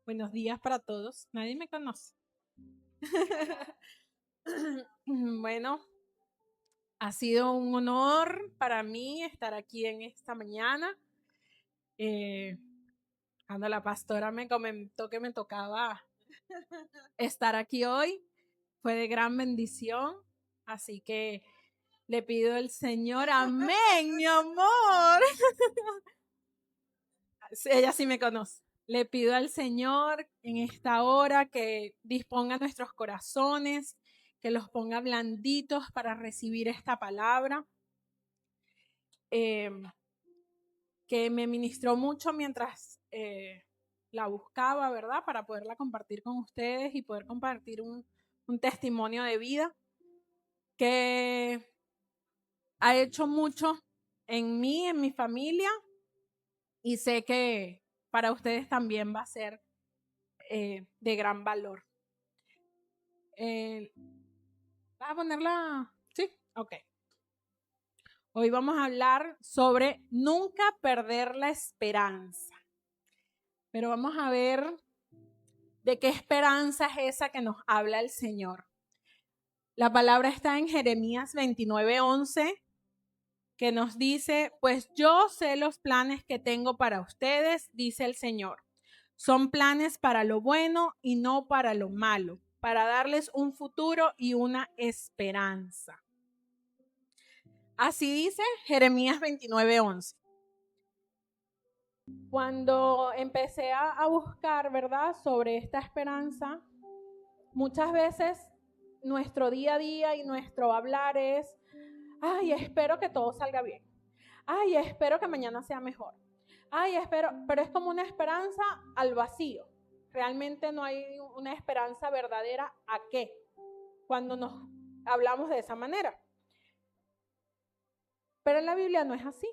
Buenos días para todos. Nadie me conoce. Bueno, ha sido un honor para mí estar aquí en esta mañana. Cuando la pastora me comentó que me tocaba estar aquí hoy, fue de gran bendición. Así que le pido al Señor, amén, mi amor. Ella sí me conoce. Le pido al Señor en esta hora que disponga nuestros corazones, que los ponga blanditos para recibir esta palabra, que me ministró mucho mientras la buscaba, ¿verdad? Para poderla compartir con ustedes y poder compartir un testimonio de vida que ha hecho mucho en mí, en mi familia, y sé que para ustedes también va a ser de gran valor. ¿Vas a ponerla? Sí, ok. Hoy vamos a hablar sobre nunca perder la esperanza. Pero vamos a ver de qué esperanza es esa que nos habla el Señor. La palabra está en Jeremías 29:11, que nos dice, pues yo sé los planes que tengo para ustedes, dice el Señor. Son planes para lo bueno y no para lo malo, para darles un futuro y una esperanza. Así dice Jeremías 29:11. Cuando empecé a buscar, ¿verdad?, sobre esta esperanza, muchas veces nuestro día a día y nuestro hablar es, ay, espero que todo salga bien. Ay, espero que mañana sea mejor. Ay, espero, pero es como una esperanza al vacío. Realmente no hay una esperanza verdadera a qué, cuando nos hablamos de esa manera. Pero en la Biblia no es así,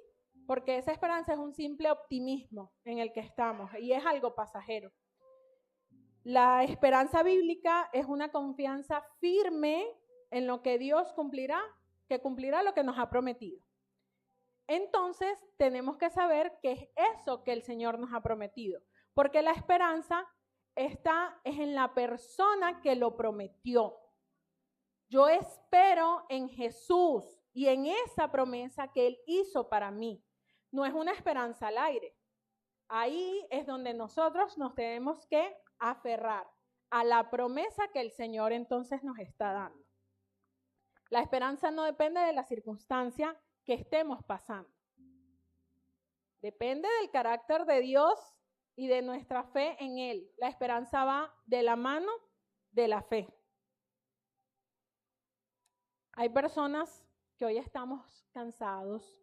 porque esa esperanza es un simple optimismo en el que estamos y es algo pasajero. La esperanza bíblica es una confianza firme en lo que Dios cumplirá, que cumplirá lo que nos ha prometido. Entonces tenemos que saber qué es eso que el Señor nos ha prometido, porque la esperanza es en la persona que lo prometió. Yo espero en Jesús y en esa promesa que Él hizo para mí. No es una esperanza al aire. Ahí es donde nosotros nos tenemos que aferrar a la promesa que el Señor entonces nos está dando. La esperanza no depende de la circunstancia que estemos pasando. Depende del carácter de Dios y de nuestra fe en Él. La esperanza va de la mano de la fe. Hay personas que hoy estamos cansados,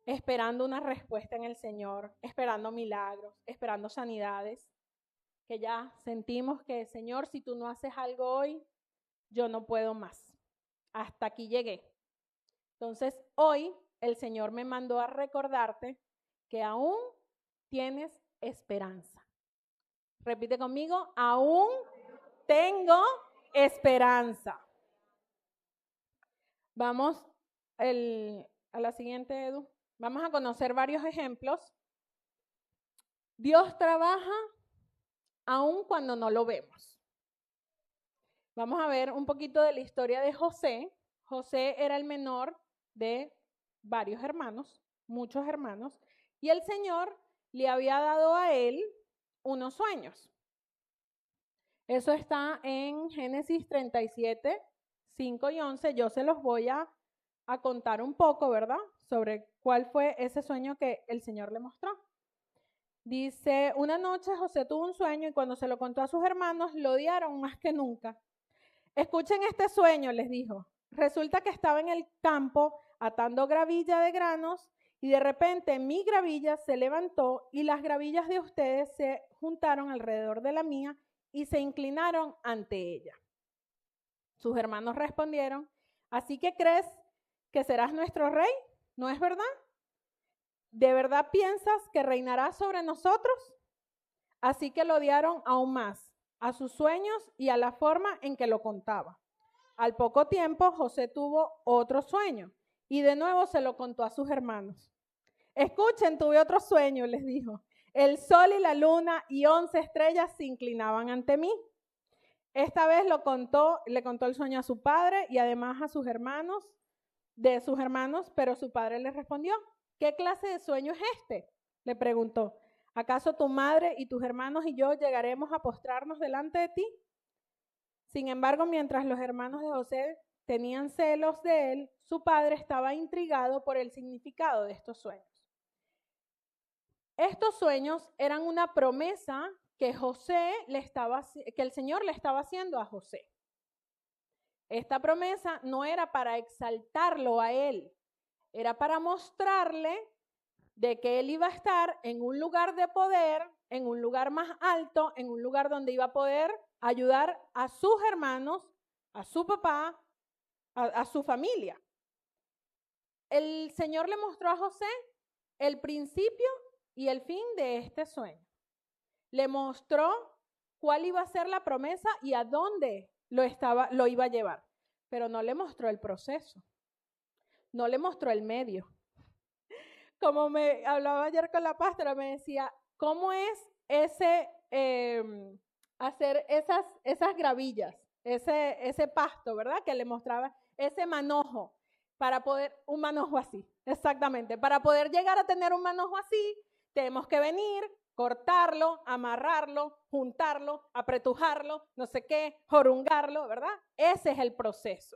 esperando una respuesta en el Señor, esperando milagros, esperando sanidades, que ya sentimos que, Señor, si tú no haces algo hoy, yo no puedo más. Hasta aquí llegué. Entonces, hoy el Señor me mandó a recordarte que aún tienes esperanza. Repite conmigo, aún tengo esperanza. Vamos a la siguiente, Edu. Vamos a conocer varios ejemplos. Dios trabaja aun cuando no lo vemos. Vamos a ver un poquito de la historia de José. José era el menor de varios hermanos, muchos hermanos, y el Señor le había dado a él unos sueños. Eso está en Génesis 37, 5 y 11. Yo se los voy a contar un poco, ¿verdad?, sobre cuál fue ese sueño que el Señor le mostró. Dice, una noche José tuvo un sueño y cuando se lo contó a sus hermanos, lo odiaron más que nunca. Escuchen este sueño, les dijo. Resulta que estaba en el campo atando gravilla de granos y de repente mi gravilla se levantó y las gravillas de ustedes se juntaron alrededor de la mía y se inclinaron ante ella. Sus hermanos respondieron, ¿así que crees que serás nuestro rey? ¿No es verdad? ¿De verdad piensas que reinarás sobre nosotros? Así que lo odiaron aún más, a sus sueños y a la forma en que lo contaba. Al poco tiempo, José tuvo otro sueño y de nuevo se lo contó a sus hermanos. Escuchen, tuve otro sueño, les dijo. El sol y la luna y 11 estrellas se inclinaban ante mí. Esta vez le contó el sueño a su padre y además a sus hermanos, pero su padre le respondió, ¿qué clase de sueño es este? Le preguntó, ¿acaso tu madre y tus hermanos y yo llegaremos a postrarnos delante de ti? Sin embargo, mientras los hermanos de José tenían celos de él, su padre estaba intrigado por el significado de estos sueños. Estos sueños eran una promesa que el Señor le estaba haciendo a José. Esta promesa no era para exaltarlo a él, era para mostrarle de que él iba a estar en un lugar de poder, en un lugar más alto, en un lugar donde iba a poder ayudar a sus hermanos, a su papá, a su familia. El Señor le mostró a José el principio y el fin de este sueño. Le mostró cuál iba a ser la promesa y a dónde lo iba a llevar, pero no le mostró el proceso, no le mostró el medio. Como me hablaba ayer con la pastora, me decía, ¿cómo es hacer esas gravillas, ese pasto, ¿verdad? Que le mostraba ese manojo, un manojo así, exactamente. Para poder llegar a tener un manojo así, tenemos que venir, cortarlo, amarrarlo, juntarlo, apretujarlo, no sé qué, jorungarlo, ¿verdad? Ese es el proceso.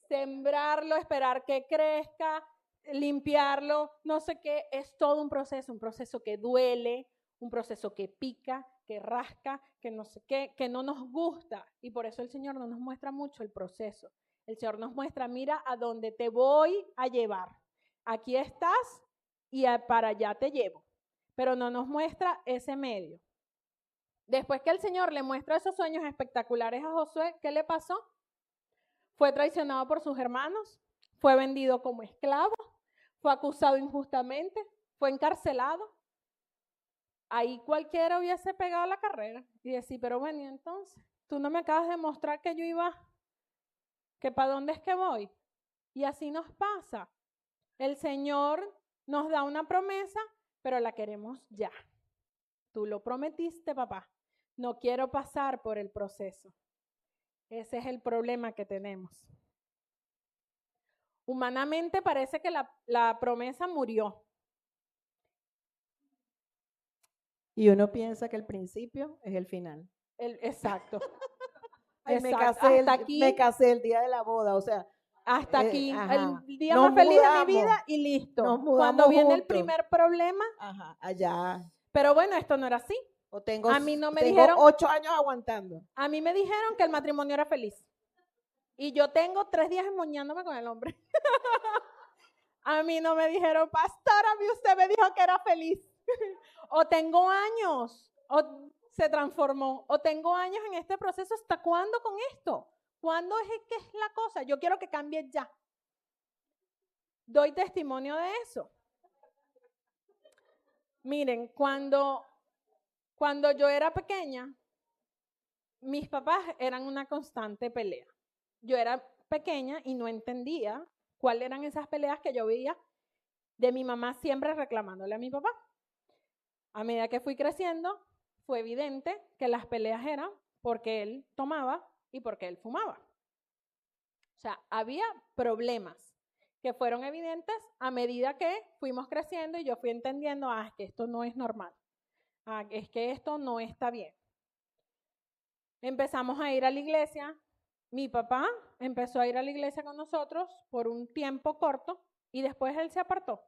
Sembrarlo, esperar que crezca, limpiarlo, no sé qué, es todo un proceso que duele, un proceso que pica, que rasca, que no sé qué, que no nos gusta. Y por eso el Señor no nos muestra mucho el proceso. El Señor nos muestra, mira a dónde te voy a llevar. Aquí estás y para allá te llevo. Pero no nos muestra ese medio. Después que el Señor le muestra esos sueños espectaculares a Josué, ¿qué le pasó? Fue traicionado por sus hermanos, fue vendido como esclavo, fue acusado injustamente, fue encarcelado. Ahí cualquiera hubiese pegado la carrera y decir, pero bueno, ¿y entonces? Tú no me acabas de mostrar que yo iba, que para dónde es que voy. Y así nos pasa. El Señor nos da una promesa, pero la queremos ya. Tú lo prometiste, papá. No quiero pasar por el proceso. Ese es el problema que tenemos. Humanamente parece que la promesa murió. Y uno piensa que el principio es el final. Exacto. Ay, exacto. Me casé el día de la boda, o sea. Hasta aquí, Ajá. el día Nos más feliz de mi mudamos. vida y listo. Nos mudamos Cuando viene el juntos. primer problema, Ajá, allá. pero bueno, esto no era así. A mí no me dijeron, 8 años aguantando. A mí me dijeron que el matrimonio era feliz. Y yo tengo 3 días moñándome con el hombre. A mí no me dijeron, pastora, a mí usted me dijo que era feliz. O tengo años, o se transformó, o tengo años en este proceso. ¿Hasta cuándo con esto? ¿Cuándo es que es la cosa? Yo quiero que cambie ya. Doy testimonio de eso. Miren, cuando yo era pequeña, mis papás eran una constante pelea. Yo era pequeña y no entendía cuáles eran esas peleas que yo veía de mi mamá siempre reclamándole a mi papá. A medida que fui creciendo, fue evidente que las peleas eran porque él tomaba y porque él fumaba. O sea, había problemas que fueron evidentes a medida que fuimos creciendo y yo fui entendiendo, es que esto no es normal, es que esto no está bien. Empezamos a ir a la iglesia, mi papá empezó a ir a la iglesia con nosotros por un tiempo corto y después él se apartó.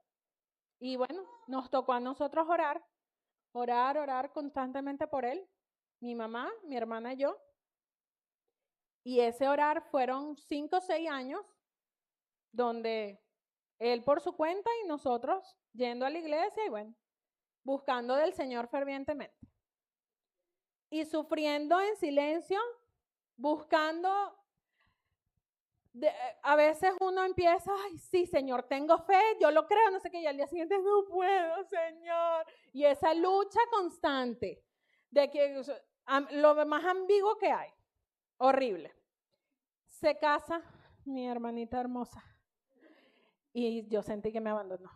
Y bueno, nos tocó a nosotros orar constantemente por él, mi mamá, mi hermana y yo. Y ese orar fueron 5 o 6 años donde él por su cuenta y nosotros yendo a la iglesia y bueno, buscando del Señor fervientemente. Y sufriendo en silencio, buscando, a veces uno empieza, ay, sí, Señor, tengo fe, yo lo creo, no sé qué, y al día siguiente, no puedo, Señor. Y esa lucha constante de que lo más ambiguo que hay, horrible. Se casa mi hermanita hermosa y yo sentí que me abandonó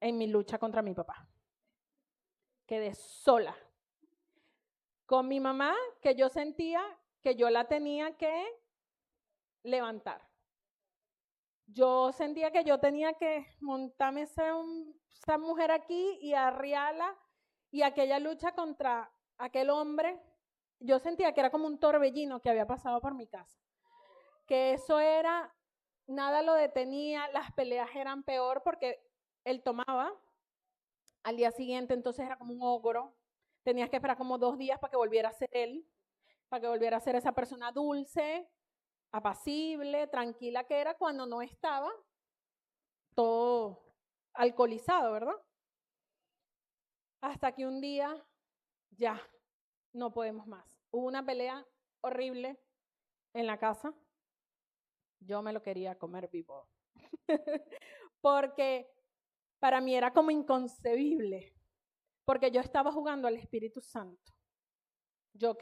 en mi lucha contra mi papá. quedé sola. Con mi mamá, que yo sentía que yo la tenía que levantar. Yo sentía que yo tenía que montarme esa mujer aquí y arriarla, y aquella lucha contra aquel hombre, yo sentía que era como un torbellino que había pasado por mi casa. Que eso era, nada lo detenía, las peleas eran peor porque él tomaba al día siguiente, entonces era como un ogro. Tenías que esperar como 2 días para que volviera a ser él, para que volviera a ser esa persona dulce, apacible, tranquila que era cuando no estaba todo alcoholizado, ¿verdad? Hasta que un día ya no podemos más. Hubo una pelea horrible en la casa. Yo me lo quería comer vivo. Porque para mí era como inconcebible. Porque yo estaba jugando al Espíritu Santo. Yo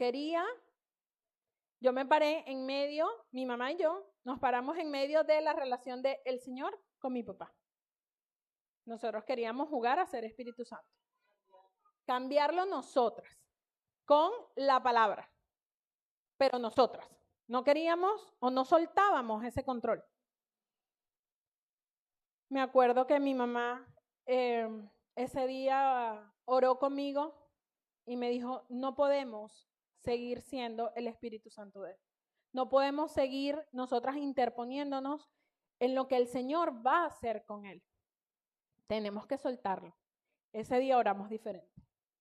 me paré en medio, mi mamá y yo, nos paramos en medio de la relación del Señor con mi papá. Nosotros queríamos jugar a ser Espíritu Santo. Cambiarlo nosotras, con la palabra. Pero nosotras no queríamos o no soltábamos ese control. Me acuerdo que mi mamá ese día oró conmigo y me dijo, no podemos seguir siendo el Espíritu Santo de Él. No podemos seguir nosotras interponiéndonos en lo que el Señor va a hacer con Él. Tenemos que soltarlo. Ese día oramos diferente.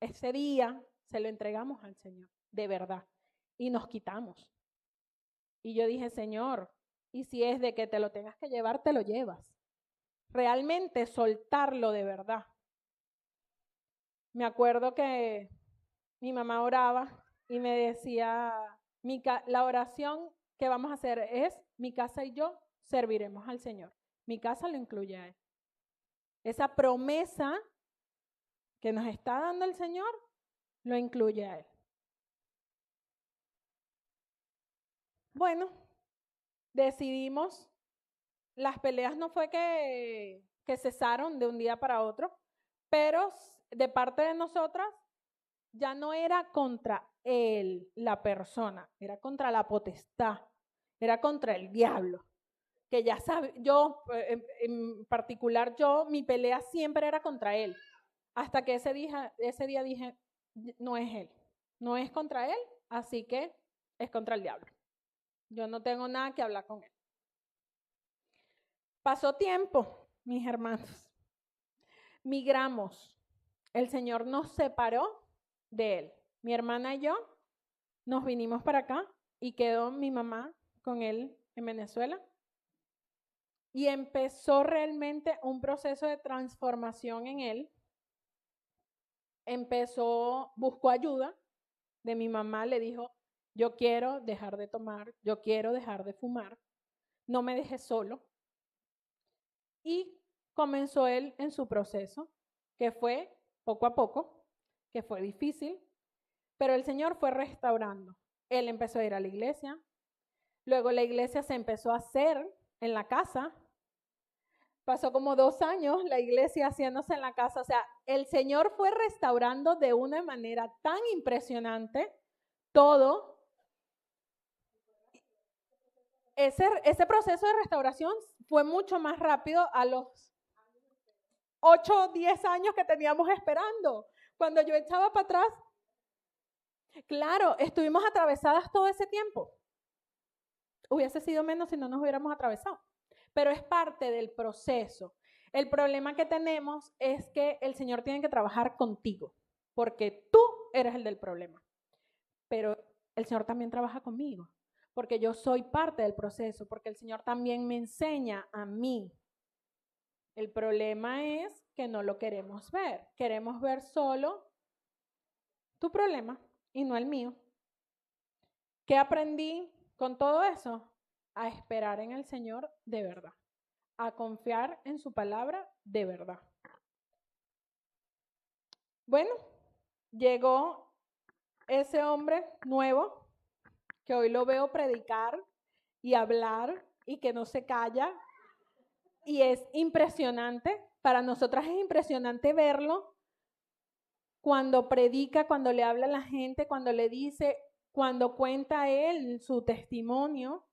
Ese día se lo entregamos al Señor, de verdad. Y nos quitamos. Y yo dije, Señor, y si es de que te lo tengas que llevar, te lo llevas. Realmente soltarlo de verdad. Me acuerdo que mi mamá oraba y me decía, la oración que vamos a hacer es, mi casa y yo serviremos al Señor. Mi casa lo incluye a Él. Esa promesa que nos está dando el Señor, lo incluye a Él. Bueno, decidimos, las peleas no fue que cesaron de un día para otro, pero de parte de nosotras ya no era contra él, la persona, era contra la potestad, era contra el diablo. Que ya sabe, yo en particular, mi pelea siempre era contra él. Hasta que ese día dije, no es él, no es contra él, así que es contra el diablo. Yo no tengo nada que hablar con él. Pasó tiempo, mis hermanos. Migramos. El Señor nos separó de él. Mi hermana y yo nos vinimos para acá y quedó mi mamá con él en Venezuela. Y empezó realmente un proceso de transformación en él. Buscó ayuda de mi mamá, le dijo, yo quiero dejar de tomar, yo quiero dejar de fumar, no me dejes solo. Y comenzó él en su proceso, que fue poco a poco, que fue difícil, pero el Señor fue restaurando. Él empezó a ir a la iglesia, luego la iglesia se empezó a hacer en la casa. Pasó como 2 años la iglesia haciéndose en la casa. O sea, el Señor fue restaurando de una manera tan impresionante todo. Ese proceso de restauración fue mucho más rápido a los 8 o 10 años que teníamos esperando. Cuando yo echaba para atrás, claro, estuvimos atravesadas todo ese tiempo. Hubiese sido menos si no nos hubiéramos atravesado. Pero es parte del proceso. El problema que tenemos es que el Señor tiene que trabajar contigo, porque tú eres el del problema. Pero el Señor también trabaja conmigo, porque yo soy parte del proceso, porque el Señor también me enseña a mí. El problema es que no lo queremos ver. Queremos ver solo tu problema y no el mío. ¿Qué aprendí con todo eso? A esperar en el Señor de verdad, a confiar en su palabra de verdad. Bueno, llegó ese hombre nuevo que hoy lo veo predicar y hablar y que no se calla, y es impresionante, para nosotras es impresionante verlo, cuando predica, cuando le habla a la gente, cuando le dice, cuando cuenta él su testimonio.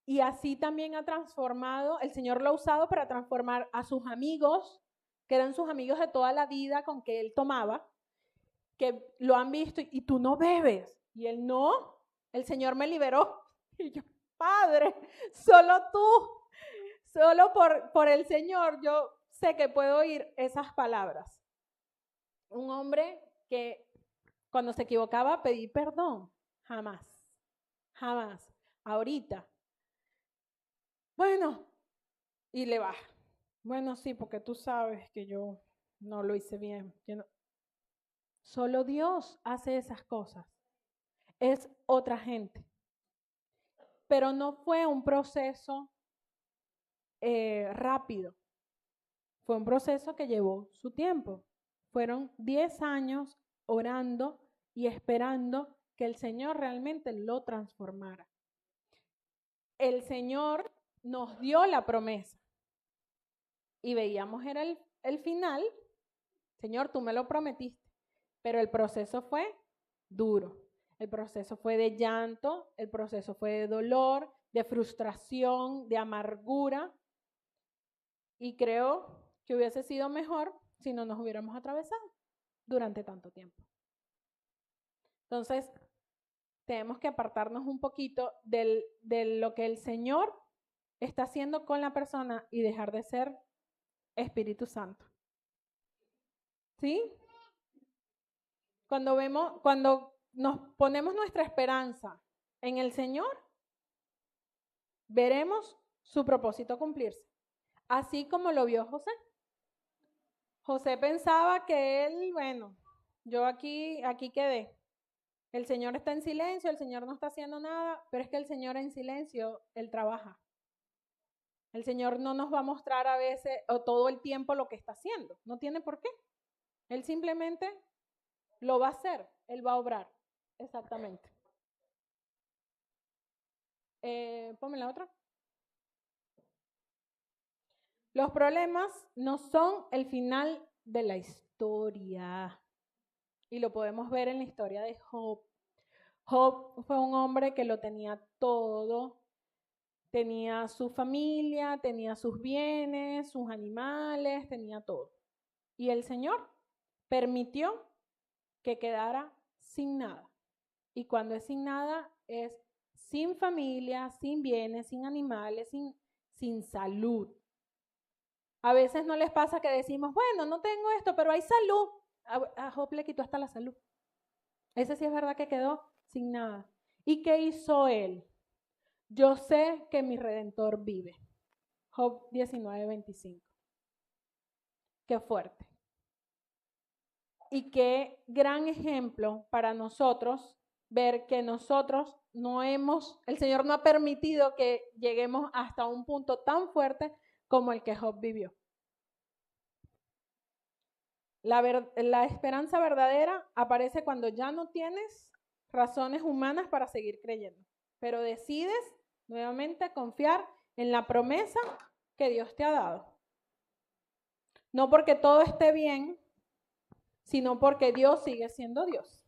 Y así también ha transformado, el Señor lo ha usado para transformar a sus amigos, que eran sus amigos de toda la vida con que él tomaba, que lo han visto y tú no bebes. Y él no, el Señor me liberó. Y yo, Padre, solo tú, solo por el Señor yo sé que puedo oír esas palabras. Un hombre que cuando se equivocaba pedí perdón, jamás, jamás. Ahorita, bueno, y le baja. Bueno, sí, porque tú sabes que yo no lo hice bien. Solo Dios hace esas cosas. Es otra gente. Pero no fue un proceso rápido. Fue un proceso que llevó su tiempo. Fueron 10 años orando y esperando que el Señor realmente lo transformara. El Señor nos dio la promesa y veíamos era el final. Señor, tú me lo prometiste, pero el proceso fue duro. El proceso fue de llanto, el proceso fue de dolor, de frustración, de amargura. Y creo que hubiese sido mejor si no nos hubiéramos atravesado durante tanto tiempo. Entonces, tenemos que apartarnos un poquito de lo que el Señor está haciendo con la persona y dejar de ser Espíritu Santo. ¿Sí? Cuando nos ponemos nuestra esperanza en el Señor, veremos su propósito cumplirse. Así como lo vio José. José pensaba que él, bueno, yo aquí quedé. El Señor está en silencio, el Señor no está haciendo nada, pero es que el Señor en silencio, Él trabaja. El Señor no nos va a mostrar a veces o todo el tiempo lo que está haciendo. No tiene por qué. Él simplemente lo va a hacer, Él va a obrar. Exactamente. Ponme la otra. Los problemas no son el final de la historia. Y lo podemos ver en la historia de Job. Job fue un hombre que lo tenía todo. Tenía su familia, tenía sus bienes, sus animales, tenía todo. Y el Señor permitió que quedara sin nada. Y cuando es sin nada, es sin familia, sin bienes, sin animales, sin salud. A veces no les pasa que decimos, bueno, no tengo esto, pero hay salud. A Job le quitó hasta la salud. Ese sí es verdad que quedó sin nada. ¿Y qué hizo él? Yo sé que mi Redentor vive. Job 19:25. Qué fuerte. Y qué gran ejemplo para nosotros ver que nosotros el Señor no ha permitido que lleguemos hasta un punto tan fuerte como el que Job vivió. La esperanza verdadera aparece cuando ya no tienes razones humanas para seguir creyendo, pero decides nuevamente confiar en la promesa que Dios te ha dado. No porque todo esté bien, sino porque Dios sigue siendo Dios.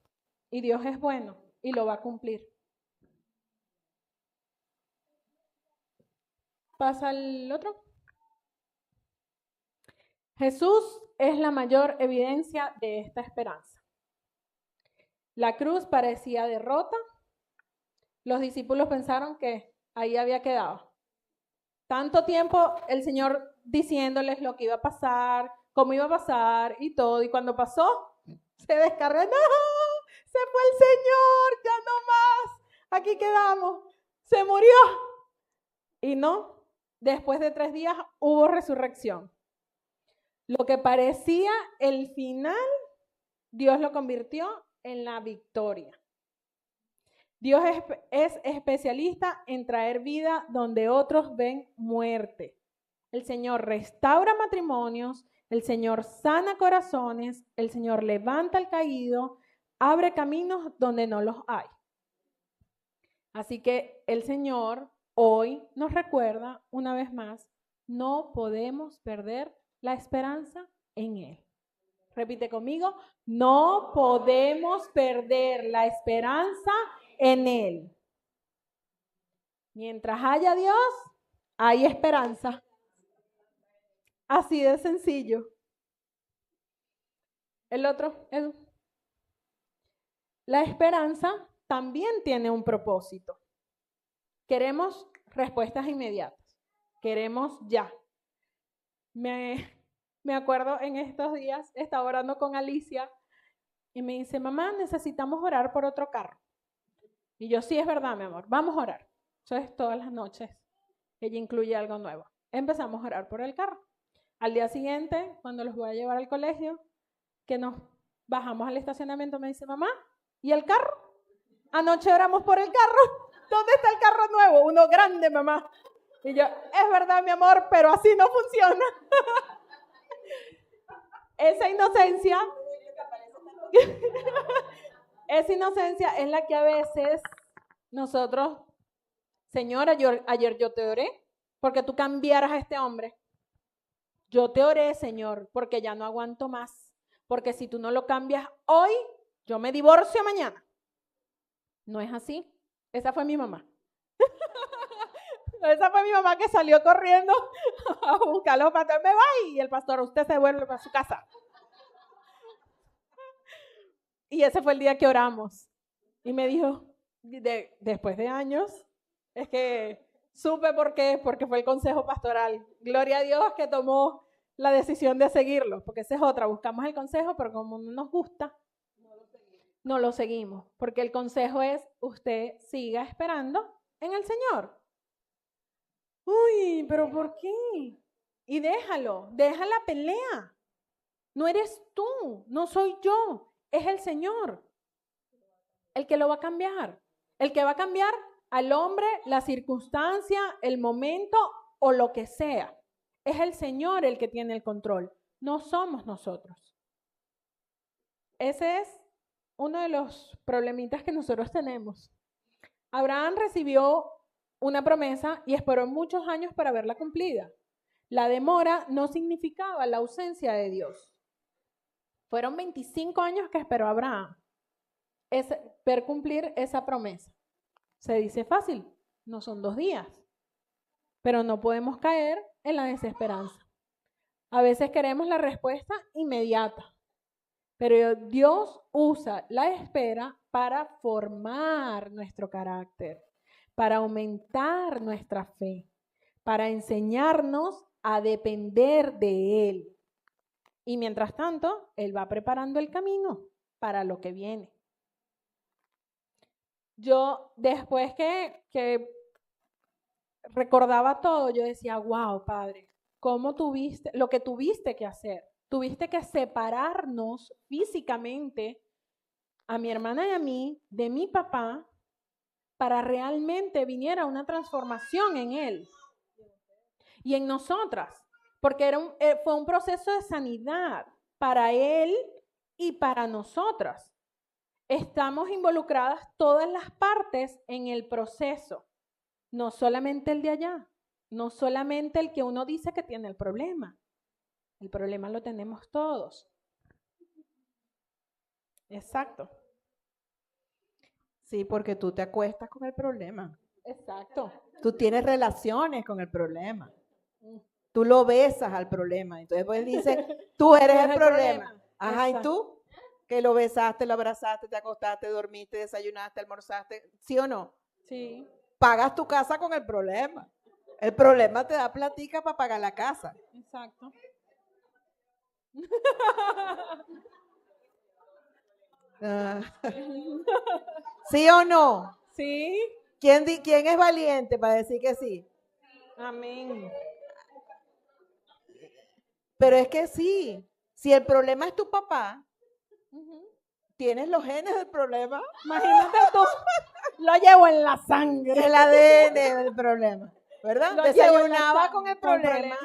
Y Dios es bueno y lo va a cumplir. Pasa el otro. Jesús es la mayor evidencia de esta esperanza. La cruz parecía derrota. Los discípulos pensaron que ahí había quedado. Tanto tiempo el Señor diciéndoles lo que iba a pasar, cómo iba a pasar y todo. Y cuando pasó, se descargó. ¡No! Se fue el Señor, ya no más. Aquí quedamos. Se murió. Y no, después de 3 días hubo resurrección. Lo que parecía el final, Dios lo convirtió en la victoria. Dios es especialista en traer vida donde otros ven muerte. El Señor restaura matrimonios, el Señor sana corazones, el Señor levanta al caído, abre caminos donde no los hay. Así que el Señor hoy nos recuerda una vez más, no podemos perder la esperanza en Él. Repite conmigo, no podemos perder la esperanza en Él. Mientras haya Dios, hay esperanza. Así de sencillo. El otro, Edu. La esperanza también tiene un propósito. Queremos respuestas inmediatas. Queremos ya. Me acuerdo en estos días, estaba orando con Alicia y me dice, mamá, necesitamos orar por otro carro. Y yo, sí, es verdad, mi amor, vamos a orar. Entonces, todas las noches ella incluye algo nuevo. Empezamos a orar por el carro. Al día siguiente, cuando los voy a llevar al colegio, que nos bajamos al estacionamiento, me dice, mamá, ¿y el carro? Anoche oramos por el carro. ¿Dónde está el carro nuevo? Uno grande, mamá. Y yo, es verdad, mi amor, pero así no funciona. Esa inocencia es la que a veces nosotros, Señora, ayer yo te oré porque tú cambiaras a este hombre. Yo te oré, Señor, porque ya no aguanto más. Porque si tú no lo cambias hoy, yo me divorcio mañana. No es así. Esa fue mi mamá. Esa fue mi mamá que salió corriendo a buscar a los pastores. Me va y el pastor, usted se vuelve para su casa. Y ese fue el día que oramos. Y me dijo, después de años, es que supe por qué, porque fue el consejo pastoral. Gloria a Dios que tomó la decisión de seguirlo, porque esa es otra. Buscamos el consejo, pero como no nos gusta, no lo seguimos. Porque el consejo es, usted siga esperando en el Señor. Uy, pero ¿por qué? Y déjalo, deja la pelea. No eres tú, no soy yo, es el Señor el que lo va a cambiar. El que va a cambiar al hombre, la circunstancia, el momento o lo que sea. Es el Señor el que tiene el control, no somos nosotros. Ese es uno de los problemitas que nosotros tenemos. Abraham recibió una promesa y esperó muchos años para verla cumplida. La demora no significaba la ausencia de Dios. Fueron 25 años que esperó Abraham ver cumplir esa promesa. Se dice fácil, no son 2 días, pero no podemos caer en la desesperanza. A veces queremos la respuesta inmediata, pero Dios usa la espera para formar nuestro carácter, para aumentar nuestra fe, para enseñarnos a depender de Él. Y mientras tanto, Él va preparando el camino para lo que viene. Yo, después que recordaba todo, yo decía, wow, Padre, ¿cómo tuviste, lo que tuviste que hacer? Tuviste que separarnos físicamente a mi hermana y a mí de mi papá para realmente viniera una transformación en él y en nosotras, porque fue un proceso de sanidad para él y para nosotras. Estamos involucradas todas las partes en el proceso, no solamente el de allá, no solamente el que uno dice que tiene el problema lo tenemos todos. Exacto. Sí, porque tú te acuestas con el problema. Exacto. Tú tienes relaciones con el problema. Tú lo besas al problema. Entonces pues dice, tú eres el problema. Ajá, exacto. ¿Y tú? Que lo besaste, lo abrazaste, te acostaste, dormiste, desayunaste, almorzaste. ¿Sí o no? Sí. Pagas tu casa con el problema. El problema te da platica para pagar la casa. Exacto. ¿Sí o no? Sí. ¿Quién es valiente para decir que sí? Amén. Pero es que sí, si el problema es tu papá, tienes los genes del problema. Imagínate tú, lo llevo en la sangre. El ADN del problema, ¿verdad? Desayunaba con el problema.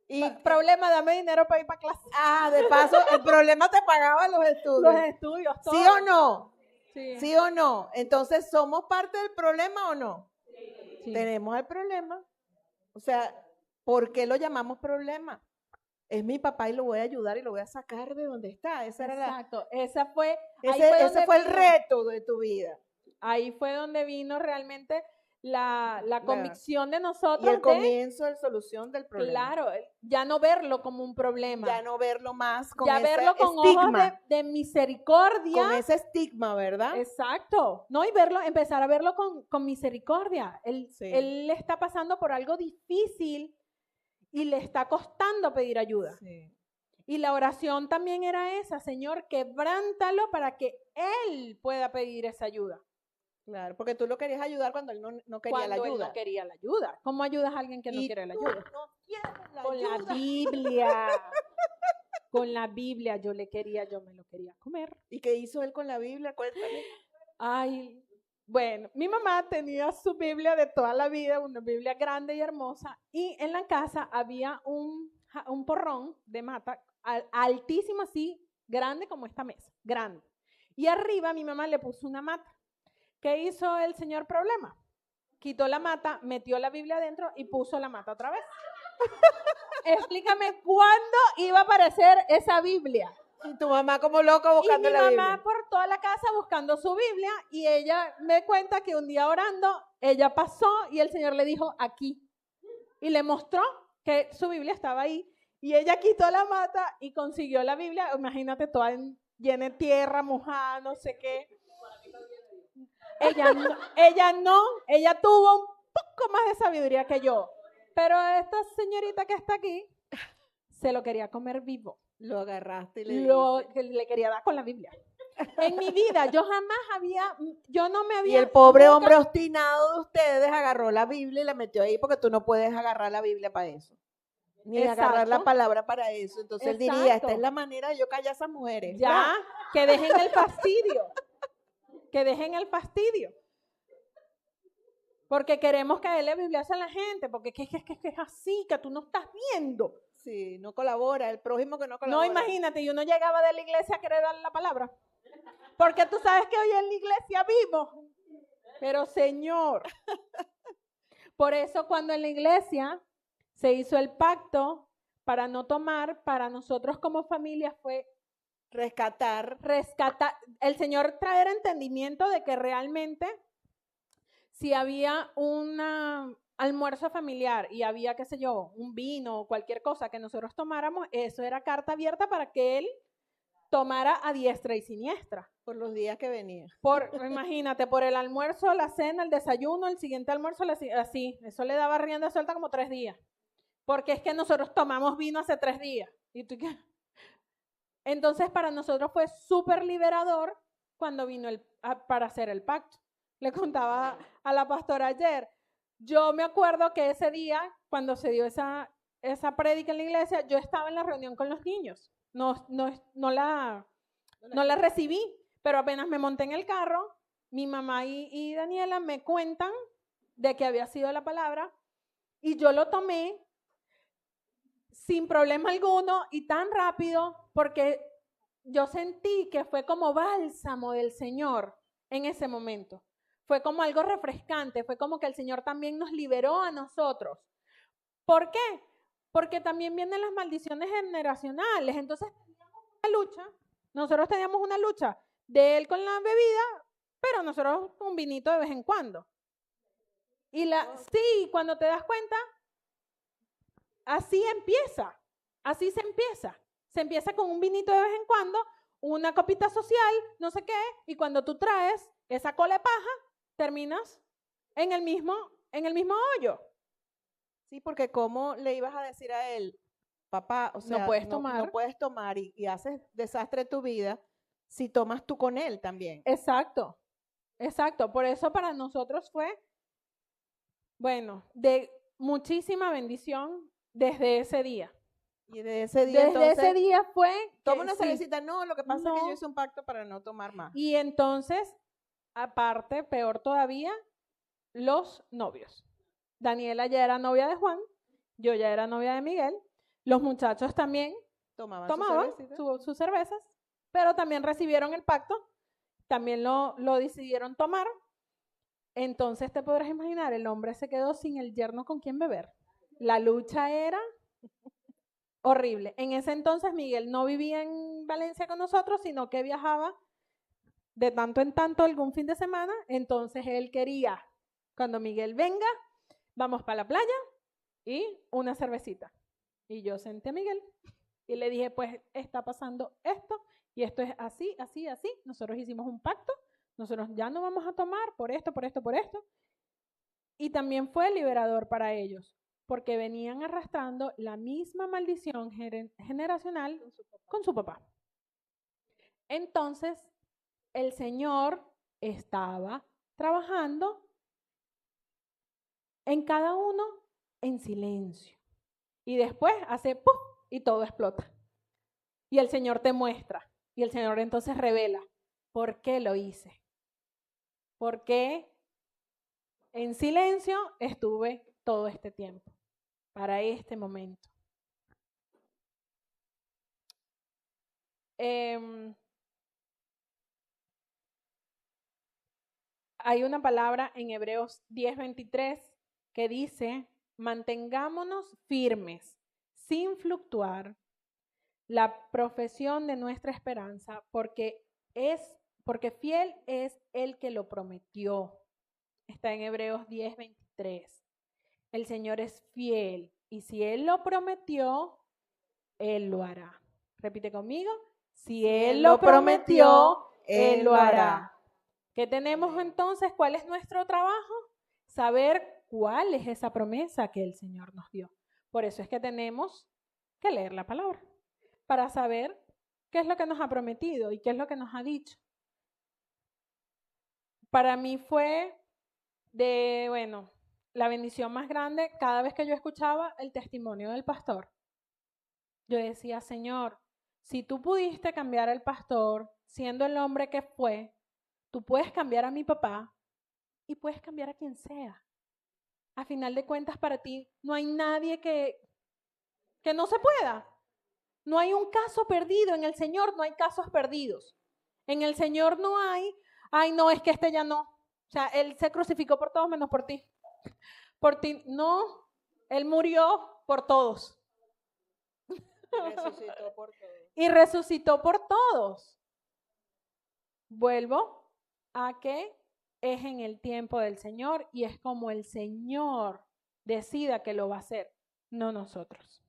Y problema, dame dinero para ir para clase. Ah, de paso, el problema te pagaba los estudios. Los estudios, todo. ¿Sí o no? Sí. ¿Sí o no? Entonces, ¿somos parte del problema o no? Sí. Tenemos el problema. O sea, ¿por qué lo llamamos problema? es mi papá y lo voy a ayudar y lo voy a sacar de donde está. Esa era Exacto, ese fue ese fue el vino. reto de tu vida. Ahí fue donde vino realmente la convicción de Y nosotros el comienzo de solución del problema. claro, ya no verlo como un problema. Ya no verlo más con ya ese verlo con estigma. ojos de misericordia. Con ese estigma, ¿verdad? Exacto. No, y empezar a verlo con misericordia. Él está pasando por algo difícil y le está costando pedir ayuda. Sí. Y la oración también era esa, Señor, quebrántalo para que Él pueda pedir esa ayuda. Claro, porque tú lo querías ayudar cuando él no quería la ayuda. Cuando él no quería la ayuda. ¿Cómo ayudas a alguien que no quiere la ayuda? No quieres la Con ayuda. la Biblia. Con la Biblia yo me lo quería comer. ¿Y qué hizo él con la Biblia? Cuéntame. Ay, bueno, mi mamá tenía su Biblia de toda la vida, una Biblia grande y hermosa, y en la casa había un porrón de mata altísimo así, grande como esta mesa, grande. Y arriba mi mamá le puso una mata. ¿Qué hizo el señor problema? Quitó la mata, metió la Biblia adentro y puso la mata otra vez. Explícame cuándo iba a aparecer esa Biblia. Y tu mamá como loca buscando la Biblia. Y mi mamá por toda la casa buscando su Biblia y ella me cuenta que un día orando, ella pasó y el Señor le dijo aquí. Y le mostró que su Biblia estaba ahí. Y ella quitó la mata y consiguió la Biblia, imagínate, toda llena de tierra, mojada, no sé qué. Ella tuvo un poco más de sabiduría que yo. Pero esta señorita que está aquí se lo quería comer vivo. Lo agarraste y le quería dar con la Biblia. En mi vida, yo no me había... Y el pobre hombre obstinado de ustedes agarró la Biblia y la metió ahí porque tú no puedes agarrar la Biblia para eso. Ni agarrar la palabra para eso. Entonces él diría, esta es la manera de yo callar a esas mujeres. Ya, que dejen el fastidio. Que dejen el fastidio. Porque queremos caerle Biblias a la gente, porque es así, que tú no estás viendo. Sí, no colabora, el prójimo que no colabora. No, imagínate, y uno llegaba de la iglesia a querer darle la palabra. Porque tú sabes que hoy en la iglesia vimos. Pero Señor, por eso cuando en la iglesia se hizo el pacto para no tomar, para nosotros como familia fue rescatar, el Señor traer entendimiento de que realmente si había un almuerzo familiar y había, qué sé yo, un vino o cualquier cosa que nosotros tomáramos, eso era carta abierta para que Él tomara a diestra y siniestra. Por los días que venía. Imagínate, por el almuerzo, la cena, el desayuno, el siguiente almuerzo, así. Eso le daba rienda suelta como 3 días. Porque es que nosotros tomamos vino hace 3 días. ¿Y tú qué? Entonces, para nosotros fue súper liberador cuando vino para hacer el pacto. Le contaba a la pastora ayer. Yo me acuerdo que ese día, cuando se dio esa prédica en la iglesia, yo estaba en la reunión con los niños. No la recibí, pero apenas me monté en el carro, mi mamá y Daniela me cuentan de que había sido la palabra y yo lo tomé sin problema alguno y tan rápido porque yo sentí que fue como bálsamo del Señor en ese momento. Fue como algo refrescante, fue como que el Señor también nos liberó a nosotros. ¿Por qué? Porque también vienen las maldiciones generacionales. Entonces nosotros teníamos una lucha de él con la bebida, pero nosotros un vinito de vez en cuando. Y sí, cuando te das cuenta, así se empieza. Se empieza con un vinito de vez en cuando, una copita social, no sé qué, y cuando tú traes esa cola de paja, terminas en el mismo hoyo. Sí, porque ¿cómo le ibas a decir a él, papá, o sea, no puedes tomar y haces desastre de tu vida si tomas tú con él también? Exacto. Por eso para nosotros fue, bueno, de muchísima bendición desde ese día. Y de ese día ese día fue... Toma una cervecita, no, lo que pasa es que yo hice un pacto para no tomar más. Y entonces, aparte, peor todavía, los novios. Daniela ya era novia de Juan, yo ya era novia de Miguel, los muchachos también tomaban sus cervezas, pero también recibieron el pacto, también lo decidieron tomar. Entonces te podrás imaginar, el hombre se quedó sin el yerno con quien beber. La lucha era horrible. En ese entonces Miguel no vivía en Valencia con nosotros, sino que viajaba de tanto en tanto algún fin de semana. Entonces él quería, cuando Miguel venga, vamos para la playa y una cervecita. Y yo senté a Miguel y le dije, pues está pasando esto y esto es así, así, así. Nosotros hicimos un pacto, nosotros ya no vamos a tomar por esto, por esto, por esto. Y también fue liberador para ellos, porque venían arrastrando la misma maldición generacional con su papá. Entonces, el Señor estaba trabajando en cada uno en silencio. Y después hace ¡puf! Y todo explota. Y el Señor te muestra. Y el Señor entonces revela, ¿por qué lo hice? ¿Por qué en silencio estuve todo este tiempo? Para este momento. Hay una palabra en Hebreos 10:23 que dice, mantengámonos firmes, sin fluctuar, la profesión de nuestra esperanza, porque fiel es el que lo prometió. Está en Hebreos 10:23. El Señor es fiel y si Él lo prometió, Él lo hará. Repite conmigo. Si Él lo prometió, Él lo hará. ¿Qué tenemos entonces? ¿Cuál es nuestro trabajo? Saber cuál es esa promesa que el Señor nos dio. Por eso es que tenemos que leer la palabra, para saber qué es lo que nos ha prometido y qué es lo que nos ha dicho. Para mí fue la bendición más grande cada vez que yo escuchaba el testimonio del pastor. Yo decía, Señor, si tú pudiste cambiar al pastor siendo el hombre que fue, tú puedes cambiar a mi papá y puedes cambiar a quien sea. A final de cuentas, para ti no hay nadie que no se pueda. No hay un caso perdido. En el Señor no hay casos perdidos. En el Señor no hay, ay no, es que este ya no. O sea, Él se crucificó por todos menos por ti. Por ti, no. Él murió por todos. Resucitó por todos. Y resucitó por todos. Vuelvo a que es en el tiempo del Señor y es como el Señor decida que lo va a hacer, no nosotros.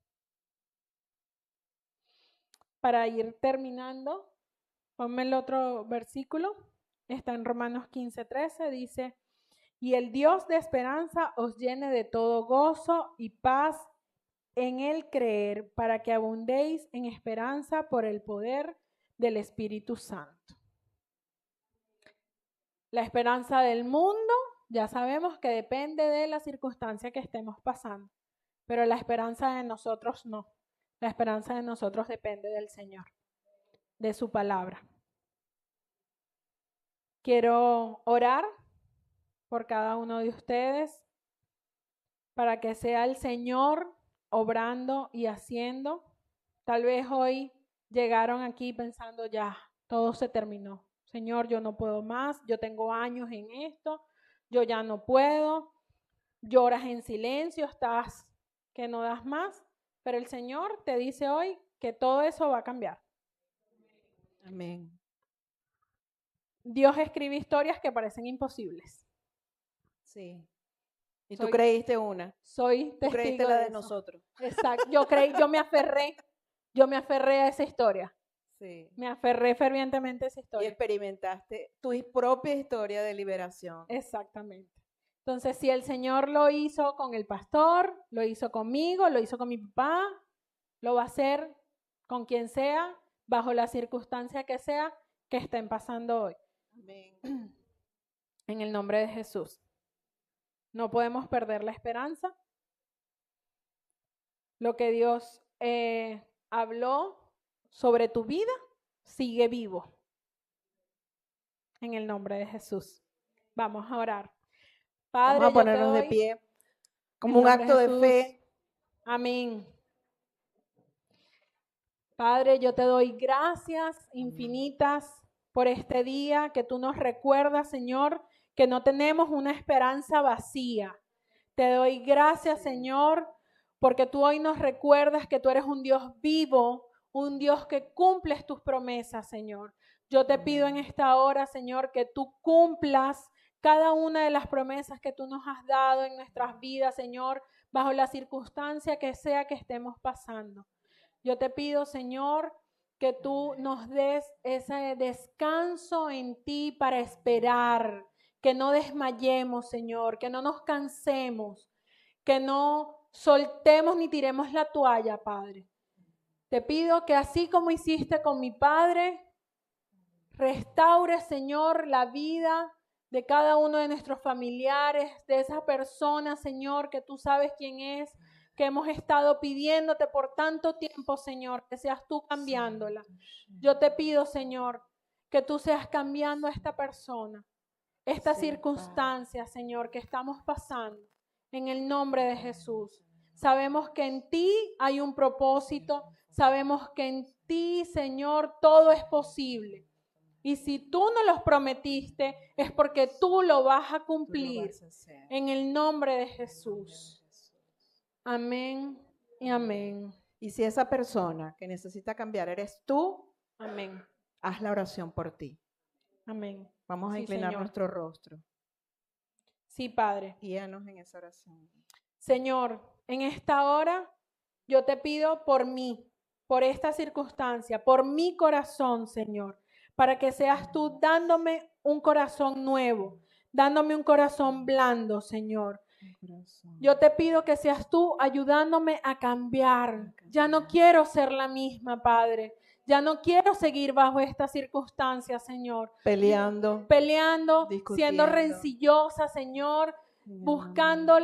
Para ir terminando, ponme el otro versículo, está en Romanos 15:13, dice, y el Dios de esperanza os llene de todo gozo y paz en el creer, para que abundéis en esperanza por el poder del Espíritu Santo. La esperanza del mundo, ya sabemos que depende de la circunstancia que estemos pasando, pero la esperanza de nosotros no. La esperanza de nosotros depende del Señor, de su palabra. Quiero orar por cada uno de ustedes para que sea el Señor obrando y haciendo. Tal vez hoy llegaron aquí pensando ya, todo se terminó. Señor, yo no puedo más, yo tengo años en esto, yo ya no puedo. Lloras en silencio, estás que no das más, pero el Señor te dice hoy que todo eso va a cambiar. Amén. Dios escribe historias que parecen imposibles. Sí. Y tú creíste una. Soy testigo. Tú creíste la de nosotros. Exacto. Yo me aferré a esa historia. Sí. Me aferré fervientemente a esa historia. Y experimentaste tu propia historia de liberación. Exactamente. Entonces, si el Señor lo hizo con el pastor, lo hizo conmigo, lo hizo con mi papá, lo va a hacer con quien sea, bajo la circunstancia que sea que estén pasando hoy. Amén. En el nombre de Jesús. No podemos perder la esperanza. Lo que Dios habló sobre tu vida sigue vivo. En el nombre de Jesús. Vamos a orar. Padre, vamos a ponernos de pie como un acto de fe. Amén. Padre, yo te doy gracias infinitas por este día que tú nos recuerdas, Señor, que no tenemos una esperanza vacía. Te doy gracias, Señor, porque tú hoy nos recuerdas que tú eres un Dios vivo, un Dios que cumples tus promesas, Señor. Yo te pido en esta hora, Señor, que tú cumplas cada una de las promesas que tú nos has dado en nuestras vidas, Señor, bajo la circunstancia que sea que estemos pasando. Yo te pido, Señor, que tú nos des ese descanso en ti para esperar, que no desmayemos, Señor, que no nos cansemos, que no soltemos ni tiremos la toalla, Padre. Te pido que así como hiciste con mi padre, restaure, Señor, la vida de cada uno de nuestros familiares, de esa persona, Señor, que tú sabes quién es, que hemos estado pidiéndote por tanto tiempo, Señor, que seas tú cambiándola. Yo te pido, Señor, que tú seas cambiando a esta persona, esta circunstancia, Señor, que estamos pasando, en el nombre de Jesús. Sabemos que en ti hay un propósito, sabemos que en ti, Señor, todo es posible. Y si tú no los prometiste, es porque tú lo vas a cumplir, en el nombre de Jesús. Amén y amén. Y si esa persona que necesita cambiar eres tú, Amén. haz la oración por ti. Amén. Vamos a Sí, inclinar Señor. nuestro rostro. Sí, Padre. Guíanos en esa oración. Señor, en esta hora yo te pido por mí, por esta circunstancia, por mi corazón, Señor, para que seas tú dándome un corazón nuevo, dándome un corazón blando, Señor. Yo te pido que seas tú ayudándome a cambiar. Ya no quiero ser la misma, Padre. Ya no quiero seguir bajo esta circunstancia, Señor. Peleando, siendo rencillosa, Señor, buscando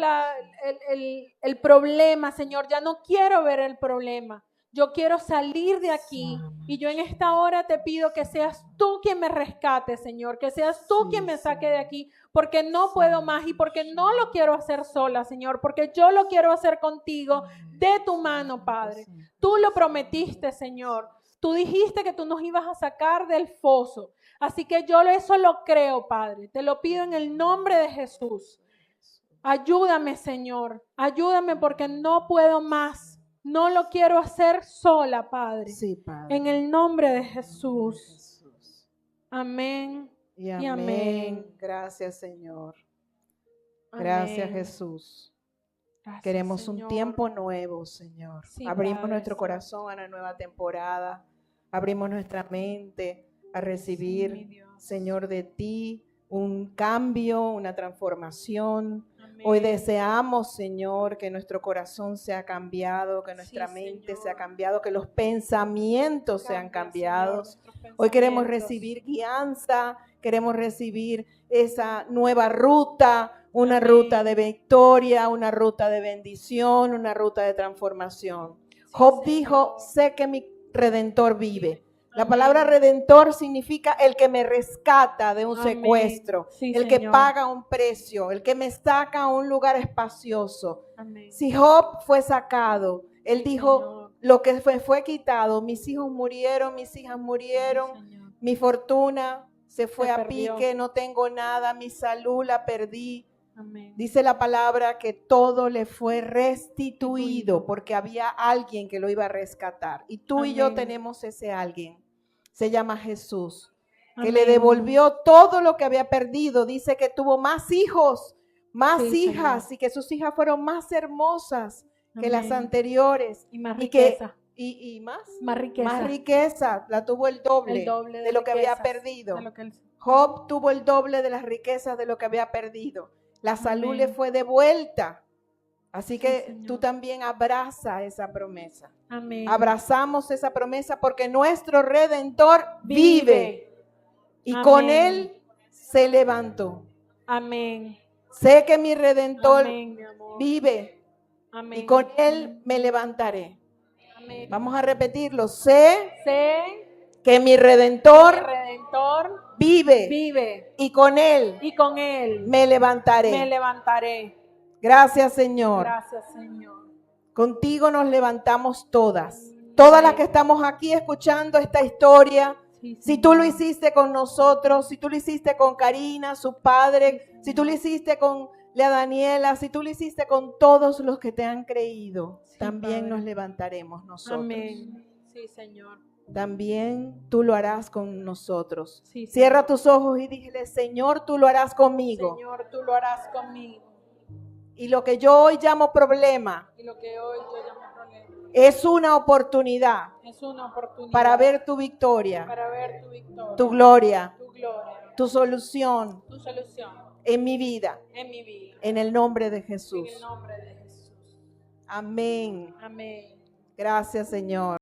el problema, Señor. Ya no quiero ver el problema. Yo quiero salir de aquí. Y yo en esta hora te pido que seas tú quien me rescate, Señor. Que seas tú quien me saque de aquí. Porque no puedo más y porque no lo quiero hacer sola, Señor. Porque yo lo quiero hacer contigo, de tu mano, Padre. Tú lo prometiste, Señor. Tú dijiste que tú nos ibas a sacar del foso. Así que yo eso lo creo, Padre. Te lo pido en el nombre de Jesús. Ayúdame, Señor. Ayúdame porque no puedo más. No lo quiero hacer sola, Padre. Sí, Padre. En el nombre de Jesús. Amén. Y amén. amén. Gracias, Señor. Gracias, Amén. Jesús. Gracias, Queremos Señor. un tiempo nuevo, Señor. Sí, Abrimos Padre, nuestro sí. corazón a la nueva temporada. Abrimos nuestra mente a Sí, mi recibir, Dios. Señor, de ti un cambio, una transformación. Amén. Hoy deseamos, Señor, que nuestro corazón sea cambiado, que nuestra Sí, mente Señor. sea cambiado, que los pensamientos sean Cambia, cambiados. Señor, nuestros Hoy queremos pensamientos. recibir guianza, queremos recibir esa nueva ruta, una Amén. ruta de victoria, una ruta de bendición, una ruta de transformación. Sí, Job Señor. dijo, sé que mi Redentor vive. La Amén. palabra redentor significa el que me rescata de un Amén. secuestro, Sí, el que Señor. paga un precio, el que me saca a un lugar espacioso. Amén. Si Job fue sacado, él Sí, dijo, Señor. lo que fue quitado, mis hijos murieron, mis hijas murieron, Sí, Señor. mi fortuna se fue Se a perdió. pique, no tengo nada, mi salud la perdí. Amén. Dice la palabra que todo le fue restituido Restituido. porque había alguien que lo iba a rescatar. Y tú y yo Amén. tenemos ese alguien. Se llama Jesús, que Amén. le devolvió todo lo que había perdido. Dice que tuvo más hijos, más Sí, hijas, Señor. y que sus hijas fueron más hermosas que las Amén. anteriores. Y más Y que riqueza. y más, Más riqueza. más riqueza, la tuvo el doble, de lo que había riquezas, perdido. de lo que él- Job tuvo el doble de las riquezas de lo que había perdido. La salud Amén. le fue devuelta. Así Sí, que Señor. tú también abraza esa promesa. Amén. Abrazamos esa promesa porque nuestro Redentor vive y Amén. con él se levantó. Amén. Sé que mi Redentor Amén, mi amor. vive Amén. y con él me levantaré. Amén. Vamos a repetirlo. Sé Sé que mi que el Redentor Redentor vive vive y con él y con él me levantaré. me levantaré. Gracias, Señor. Gracias, Señor. Contigo nos levantamos todas. Todas las que estamos aquí escuchando esta historia. Sí, Si tú lo Señor. hiciste con nosotros, si tú lo hiciste con Karina, su padre, si tú lo hiciste con a Daniela, si tú lo hiciste con todos los que te han creído, Sí, también Padre. nos levantaremos nosotros. Amén. Sí, Señor. También tú lo harás con nosotros. Sí, Cierra Señor. tus ojos y dígele, Señor, tú lo harás conmigo. Señor, tú lo harás conmigo. Y lo que yo hoy llamo problema Y lo que hoy yo llamo problema es una oportunidad es una oportunidad para ver tu victoria, para ver tu victoria, tu gloria, tu gloria, tu solución tu solución en mi vida, en mi vida. en el nombre de En Jesús. el nombre de Jesús. Amén. Amén. Gracias, Señor.